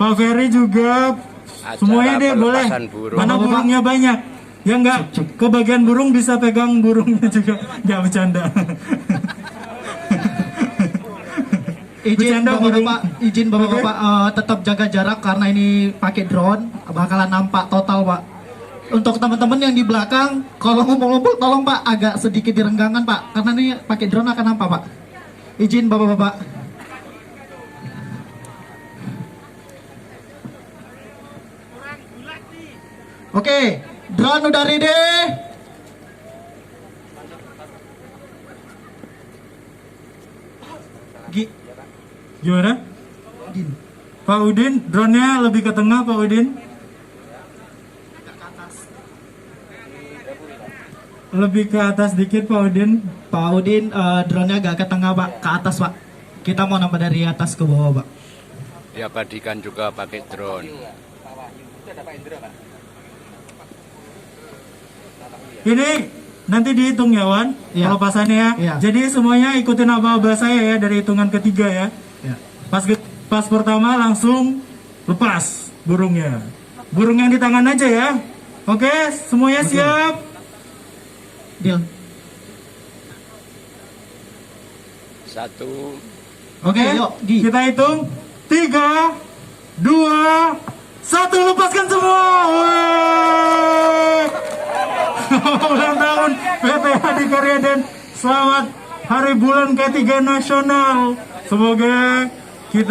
Pak Ferry juga. Semuanya deh boleh. Mana burungnya banyak. Ya enggak, kebagian burung bisa pegang burungnya juga. Enggak bercanda. Izin bapak-bapak, tetap jaga jarak karena ini pakai drone, bakalan nampak total pak. Untuk teman-teman yang di belakang, kalau ngumpul-ngumpul tolong pak agak sedikit direnggangan pak, karena ini pakai drone akan nampak pak. Izin bapak-bapak. Oke, drone udah ready. Gimana? Pak Udin, drone-nya lebih ke tengah Pak Udin. Lebih ke atas dikit Pak Udin. Pak Udin, drone-nya agak ke tengah pak, ke atas pak. Kita mau nambah dari atas ke bawah pak. Diabadikan juga pakai drone. Ini nanti dihitung ya Wan, Ya. pelepasannya ya. Ya. Jadi semuanya ikutin aba-aba saya ya dari hitungan ketiga ya. Ya. Pas pertama langsung lepas burungnya. Burung yang di tangan aja ya. Oke, semuanya siap. Deal. 1. Oke, yuk, Gi. kita hitung 3, 2, 1, lepaskan semua. Wih. Ulang tahun PT Hadi Karya dan selamat Hari Bulan Ketiga Nasional. Semoga kita